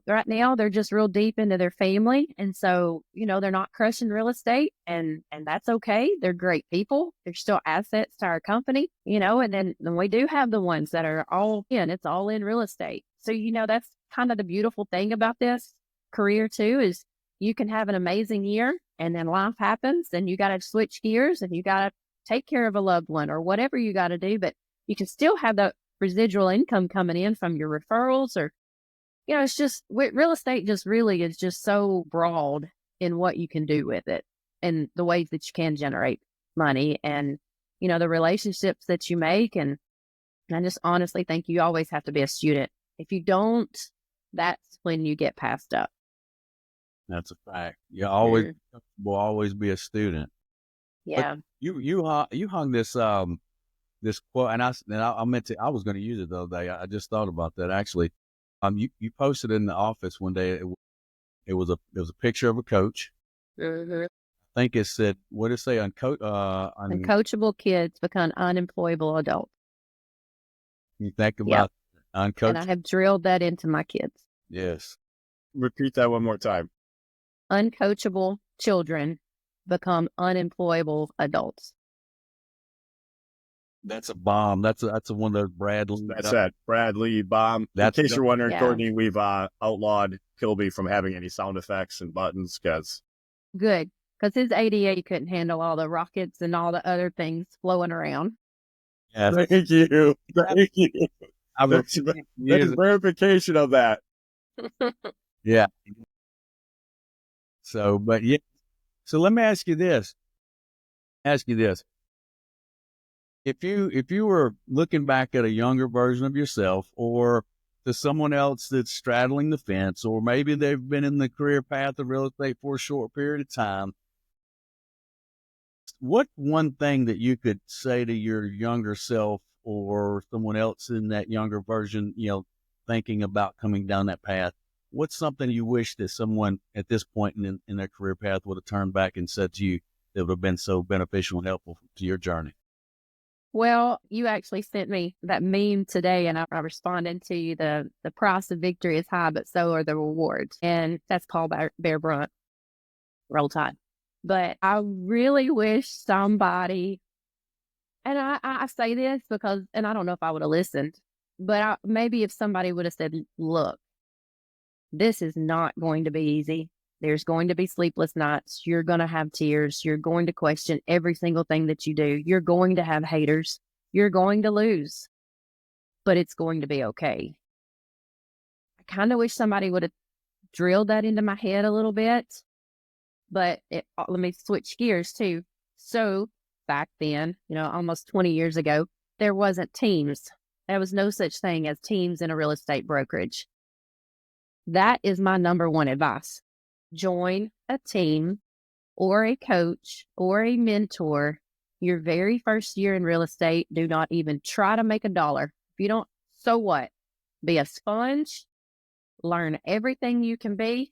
right now they're just real deep into their family. And so, they're not crushing real estate, and that's okay. They're great people. They're still assets to our company, and then we do have the ones that are it's all in real estate. So, that's kind of the beautiful thing about this career too, is you can have an amazing year and then life happens and you got to switch gears and you got to take care of a loved one or whatever you got to do, but you can still have the residual income coming in from your referrals, or it's just, real estate just really is just so broad in what you can do with it and the ways that you can generate money and, the relationships that you make. And I just honestly think you always have to be a student. If you don't, that's when you get passed up. That's a fact. You always will always be a student. Yeah. But you hung this quote, and I meant to. I was going to use it the other day. I just thought about that actually. You posted in the office one day. It was a picture of a coach. Mm-hmm. I think it said, what did it say? Uncoachable kids become unemployable adults. You think about uncoachable. And I have drilled that into my kids. Yes. Repeat that one more time. Uncoachable children become unemployable adults. That's a bomb. That's one of those Bradley. That's that Bradley bomb. In case you're wondering, Courtney, we've outlawed Kilby from having any sound effects and buttons because his ADA couldn't handle all the rockets and all the other things flowing around. Yes. Thank you. There's verification of that. Yeah. So let me ask you this. If you were looking back at a younger version of yourself, or to someone else that's straddling the fence, or maybe they've been in the career path of real estate for a short period of time, what one thing that you could say to your younger self or someone else in that younger version, thinking about coming down that path, what's something you wish that someone at this point in their career path would have turned back and said to you that would have been so beneficial and helpful to your journey? Well, you actually sent me that meme today, and I responded to you. The price of victory is high, but so are the rewards. And that's called Bear Brunt. Roll Tide. But I really wish somebody And I say this because, and I don't know if I would have listened, but maybe if somebody would have said, look, this is not going to be easy. There's going to be sleepless nights. You're going to have tears. You're going to question every single thing that you do. You're going to have haters. You're going to lose, but it's going to be okay. I kind of wish somebody would have drilled that into my head a little bit, but let me switch gears too. So back then, almost 20 years ago, there wasn't teams. There was no such thing as teams in a real estate brokerage. That is my number one advice. Join a team or a coach or a mentor your very first year in real estate. Do not even try to make $1. If you don't, so what? Be a sponge. Learn everything you can be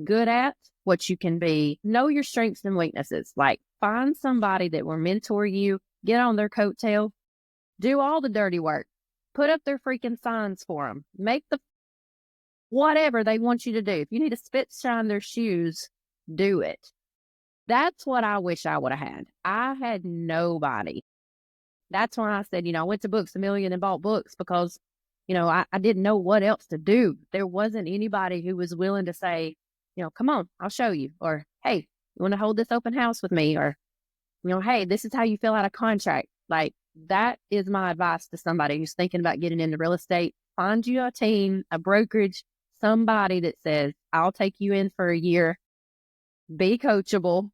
good at, what you can be. Know your strengths and weaknesses. Like, find somebody that will mentor you, get on their coattail, do all the dirty work, put up their freaking signs for them, make the whatever they want you to do. If you need to spit shine their shoes, do it. That's what I wish I would have had. I had nobody. That's why I said, I went to Books A Million and bought books because, I didn't know what else to do. There wasn't anybody who was willing to say, come on, I'll show you. Or, hey, you want to hold this open house with me? Or, hey, this is how you fill out a contract. Like, that is my advice to somebody who's thinking about getting into real estate. Find you a team, a brokerage, somebody that says, I'll take you in for a year. Be coachable.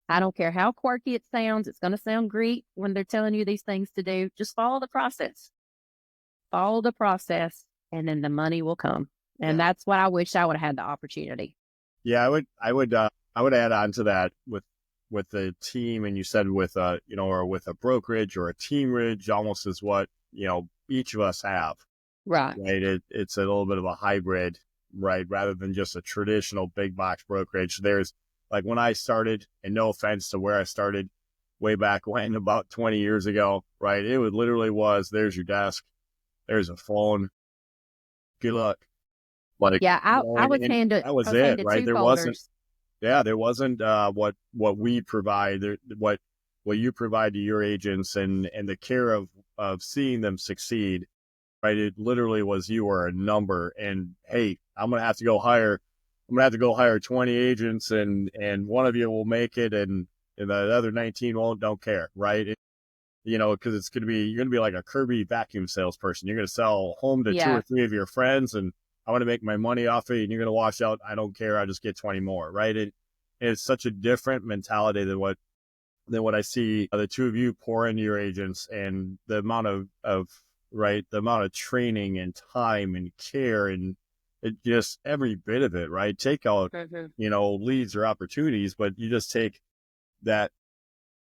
I don't care how quirky it sounds. It's going to sound great when they're telling you these things to do. Just follow the process. Follow the process, and then the money will come. And that's what I wish I would have had the opportunity. Yeah, I would add on to that with the team, and you said with or with a brokerage or a teamridge, almost is what each of us have. Right. It's a little bit of a hybrid, right? Rather than just a traditional big box brokerage. There's, like, when I started, and no offense to where I started way back when, about 20 years ago, right? It would literally was, there's your desk, there's a phone, good luck. Like, I was handed, that was it, right? There folders. wasn't what we provide, what you provide to your agents and the care of seeing them succeed, right? It literally was, you were a number, and hey, I'm gonna have to go hire 20 agents, and one of you will make it, and the other 19 won't. Don't care, right? Because you're gonna be like a Kirby vacuum salesperson. You're gonna sell a home to 2 or 3 of your friends, and I want to make my money off it, and you're gonna wash out. I don't care. I just get 20 more, right? It's such a different mentality than what I see the two of you pour into your agents, and the amount of training and time and care, and it just every bit of it, right? Take out, leads or opportunities, but you just take that,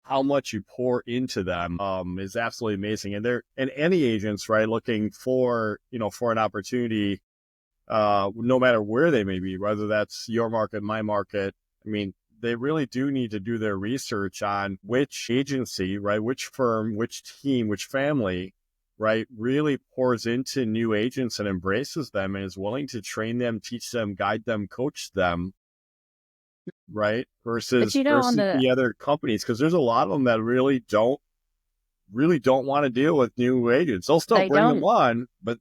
how much you pour into them is absolutely amazing. And any agents, right, looking for an opportunity, no matter where they may be, whether that's your market, my market. I mean, they really do need to do their research on which agency, right, which firm, which team, which family, right, really pours into new agents and embraces them and is willing to train them, teach them, guide them, coach them, right, versus the other companies, because there's a lot of them that really don't want to deal with new agents. They'll still bring them on, but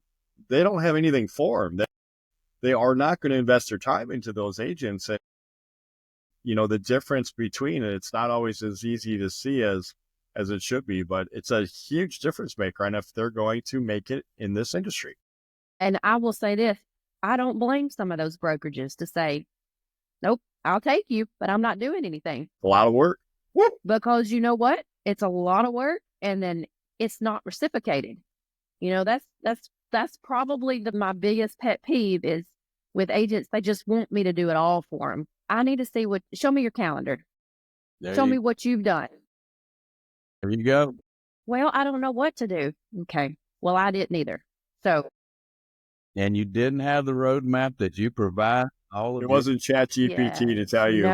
they don't have anything for them. They are not going to invest their time into those agents. And the difference between it, it's not always as easy to see as it should be, but it's a huge difference maker, and if they're going to make it in this industry. And I will say this, I don't blame some of those brokerages to say, nope, I'll take you, but I'm not doing anything. A lot of work. Because you know what? It's a lot of work, and then it's not reciprocated. That's probably my biggest pet peeve is with agents. They just want me to do it all for them. I need to see show me your calendar. Show me what you've done. There you go. Well, I don't know what to do. Okay. Well, I didn't either. So. And you didn't have the roadmap that you provide all of it. It wasn't ChatGPT to tell you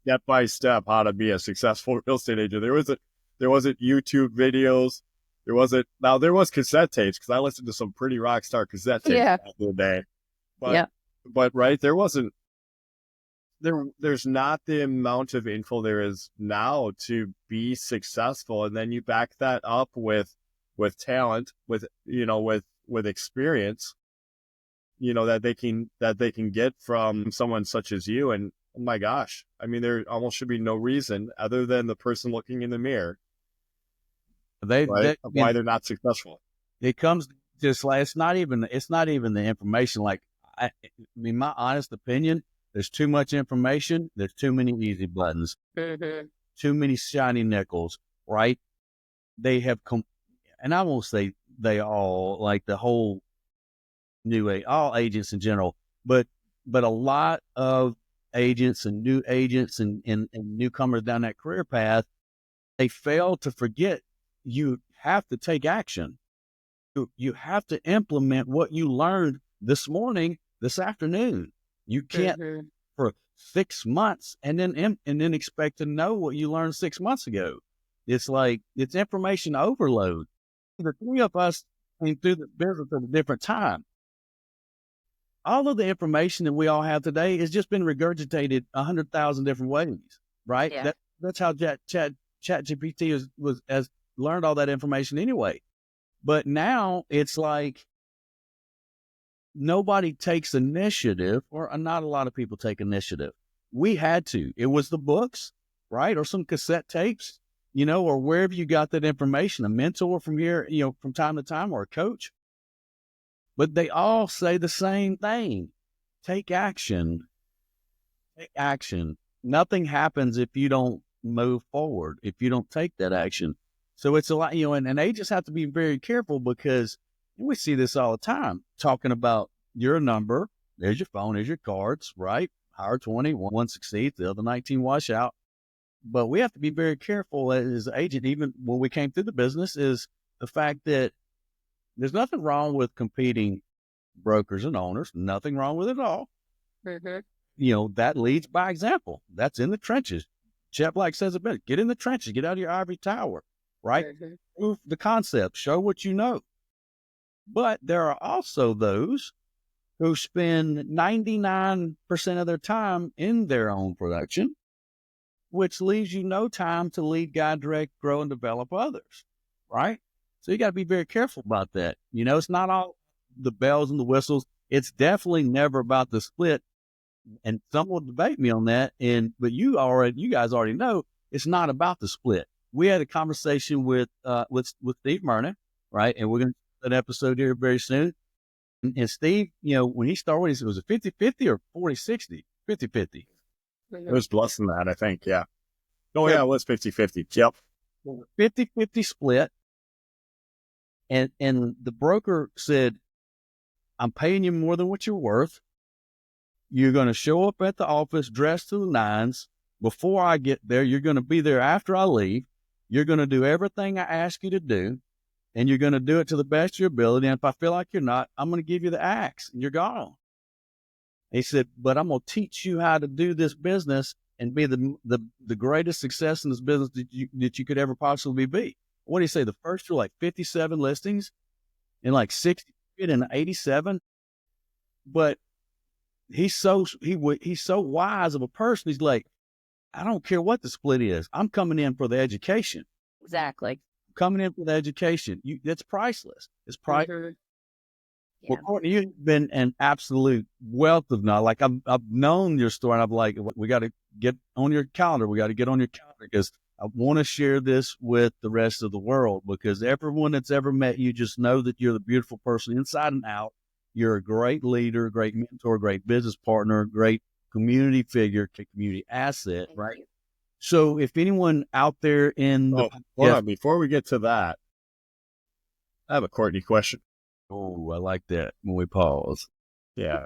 step by step how to be a successful real estate agent. There wasn't YouTube videos. There was cassette tapes, because I listened to some pretty rock star cassette tapes back in the day. But right, there wasn't there's not the amount of info there is now to be successful. And then you back that up with talent, with experience, that they can get from someone such as you. And oh my gosh, I mean, there almost should be no reason other than the person looking in the mirror, why they're not successful. It comes just like, it's not even the information. Like, I mean, my honest opinion, there's too much information. There's too many easy buttons, too many shiny nickels, right? They have and I won't say they all, like the whole all agents in general, but a lot of agents and new agents and newcomers down that career path, they fail to forget you have to take action. You have to implement what you learned this morning, this afternoon. You can't for 6 months and then expect to know what you learned 6 months ago. It's like, it's information overload. The three of us came through the business at a different time. All of the information that we all have today has just been regurgitated 100,000 different ways, right? Yeah. That's how ChatGPT has learned all that information anyway. But now it's like nobody takes initiative, or not a lot of people take initiative. We had to. It was the books, right? Or some cassette tapes, or wherever you got that information, a mentor from here, from time to time, or a coach. But they all say the same thing. Take action. Take action. Nothing happens if you don't move forward, if you don't take that action. So it's a lot, and agents have to be very careful, because we see this all the time, talking about your number. There's your phone, there's your cards, right? Hire 20, one succeeds, the other 19 wash out. But we have to be very careful as an agent, even when we came through the business, is the fact that there's nothing wrong with competing brokers and owners, nothing wrong with it at all. That leads by example. That's in the trenches. Chet Black says it best. Get in the trenches, get out of your ivory tower, right? Prove the concept, show what you know. But there are also those who spend 99% of their time in their own production, which leaves you no time to lead, guide, direct, grow, and develop others, right? So you got to be very careful about that. It's not all the bells and the whistles. It's definitely never about the split. And some will debate me on that. But you guys already know it's not about the split. We had a conversation with Steve Myrna, right? And we're going to do an episode here very soon. And Steve, when he started, he said, was it 50-50 or 40-60? 50-50. It was less than that, I think. Yeah. Oh, yeah, it was 50-50. Yep. 50-50 split. And the broker said, I'm paying you more than what you're worth. You're going to show up at the office dressed to the nines before I get there. You're going to be there after I leave. You're going to do everything I ask you to do, and you're going to do it to the best of your ability. And if I feel like you're not, I'm going to give you the axe, and you're gone. He said, but I'm going to teach you how to do this business and be the greatest success in this business that you could ever possibly be. What do you say? The first were like 57 listings and like 60 and 87. But he's so wise of a person. He's like, I don't care what the split is. I'm coming in for the education. Exactly. Coming in for the education. That's priceless. It's priceless. Yeah. Well, Courtney, you've been an absolute wealth of knowledge. Like I've known your story, and I'm like, we got to get on your calendar. We got to get on your calendar, because I want to share this with the rest of the world, because everyone that's ever met you just know that you're the beautiful person inside and out. You're a great leader, great mentor, great business partner, great community figure, community asset, right? So if anyone out there hold on, before we get to that, I have a Courtney question. Oh, I like that when we pause. Yeah.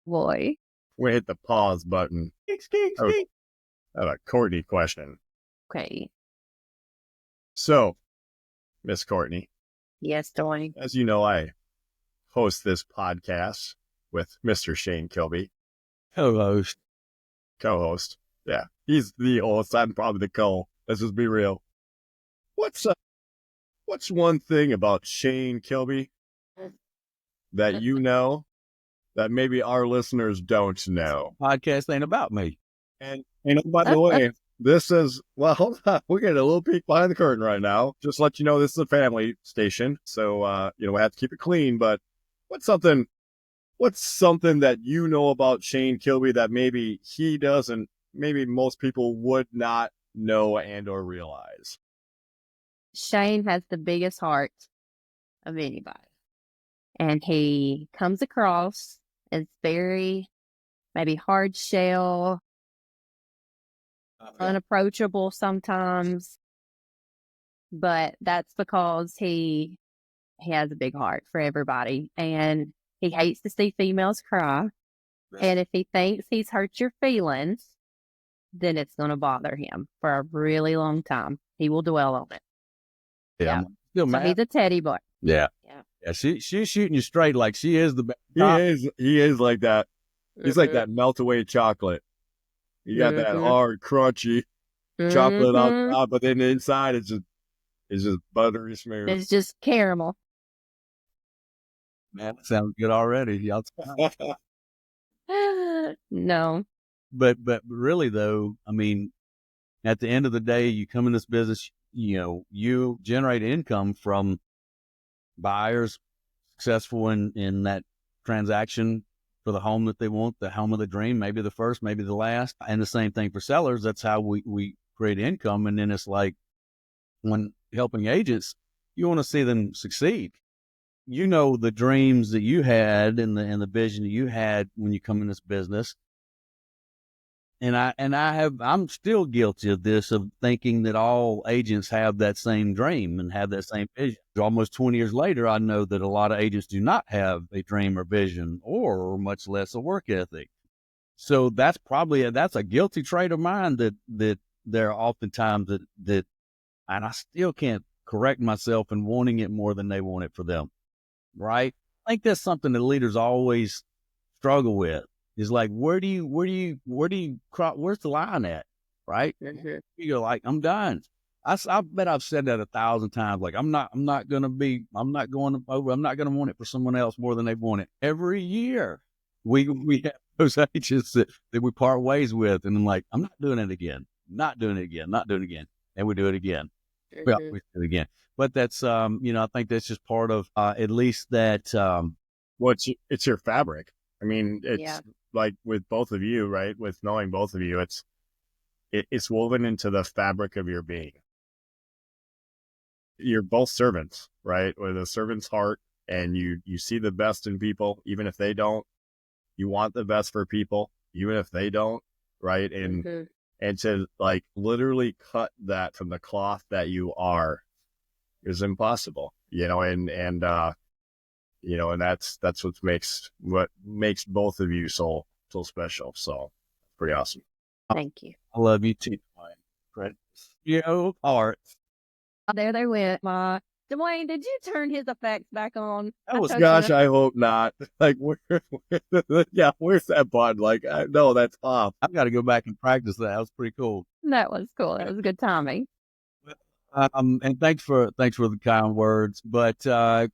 Boy. We hit the pause button. I have a Courtney question. Okay. So, Miss Courtney. Yes, Duane. As you know, I host this podcast with Mr. Shane Kilby. Co-host. Yeah. He's the host. I'm probably the co. Let's just be real. What's one thing about Shane Kilby that you know that maybe our listeners don't know? Podcast ain't about me. And by the way, this is, well, hold on. We're getting a little peek behind the curtain right now. Just to let you know, this is a family station. So, we have to keep it clean. But what's something that you know about Shane Kilby that maybe he doesn't, maybe most people would not know and or realize? Shane has the biggest heart of anybody. And he comes across as very maybe hard shell, unapproachable sometimes. But that's because he has a big heart for everybody. And he hates to see females cry. And if he thinks he's hurt your feelings, then it's going to bother him for a really long time. He will dwell on it. Yeah. Still So mad. he's a teddy bear. Yeah. She's shooting you straight like she is the best. He is like that. He's like that melt away chocolate. You got that hard, crunchy chocolate out top, but then the inside is just buttery smooth. It's just caramel. Man, that sounds good already. Y'all. No. But really though, I mean, at the end of the day, you come in this business, you generate income from buyers successful in that transaction for the home that they want, the home of the dream, maybe the first, maybe the last. And the same thing for sellers. That's how we create income. And then it's like when helping agents, you want to see them succeed. The dreams that you had and the vision that you had when you come in this business. And I'm still guilty of this, of thinking that all agents have that same dream and have that same vision. Almost 20 years later, I know that a lot of agents do not have a dream or vision, or much less a work ethic. So that's a guilty trait of mine that there are oftentimes that, and I still can't correct myself in wanting it more than they want it for them. Right? I think that's something that leaders always struggle with. Is like, where's the line at? Right? Mm-hmm. You go like, I'm done. I bet I've said that 1,000 times. Like, I'm not going to want it for someone else more than they want it. Every year we have those agents that we part ways with. And I'm like, I'm not doing it again. Not doing it again. And we do it again. Mm-hmm. Well, we do it again. But that's, I think that's just part of, at least that, it's your fabric. I mean, it's like with both of you, right? With knowing both of you, it's woven into the fabric of your being. You're both servants, right? With a servant's heart, and you see the best in people, even if they don't. You want the best for people, even if they don't, right? And and to like literally cut that from the cloth that you are is impossible, and that's what makes both of you so special. So pretty awesome. Thank you. I love you too, Duane. Art. There they went. Duane, did you turn his effects back on? Gosh, I hope not. Like, where's that button? Like, no, that's off. I've got to go back and practice that. That was pretty cool. That was cool. That was good timing. And thanks for the kind words. But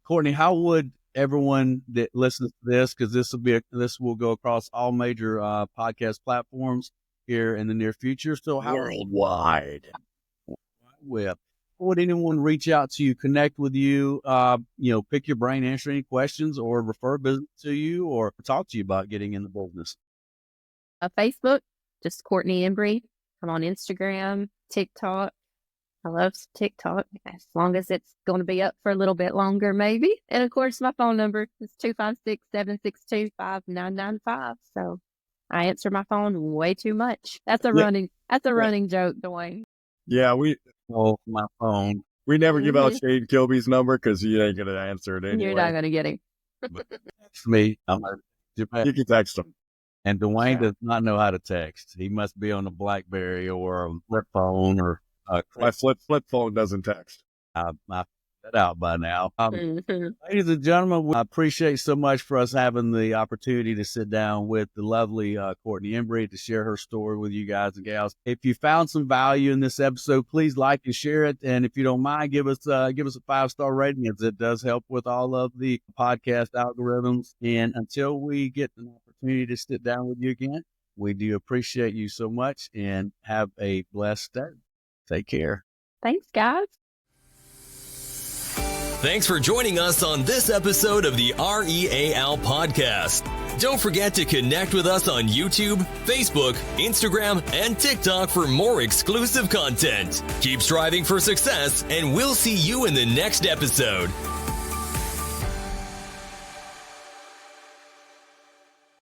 Courtney, how would everyone that listens to this, because this will go across all major podcast platforms here in the near future, so how worldwide? Well, would anyone reach out to you, connect with you, pick your brain, answer any questions, or refer business to you, or talk to you about getting in the business? Facebook, just Courtney Embry. I'm on Instagram, TikTok. I love TikTok, as long as it's going to be up for a little bit longer, maybe. And of course, my phone number is 256-762-5995. So I answer my phone way too much. That's a running joke, Duane. Yeah, my phone. We never give out Shane Kilby's number because you ain't gonna answer it anyway. You're not gonna get him. It's me. You can text him. And Duane does not know how to text. He must be on a BlackBerry or a flip phone or. My flip phone doesn't text. I figured that out by now. Ladies and gentlemen, I appreciate so much for us having the opportunity to sit down with the lovely Courtney Embry to share her story with you guys and gals. If you found some value in this episode, please like and share it. And if you don't mind, give us a 5-star rating, as it does help with all of the podcast algorithms. And until we get an opportunity to sit down with you again, We do appreciate you so much and have a blessed day. Take care. Thanks, guys. Thanks for joining us on this episode of the R.E.A.L. podcast. Don't forget to connect with us on YouTube, Facebook, Instagram, and TikTok for more exclusive content. Keep striving for success, and we'll see you in the next episode.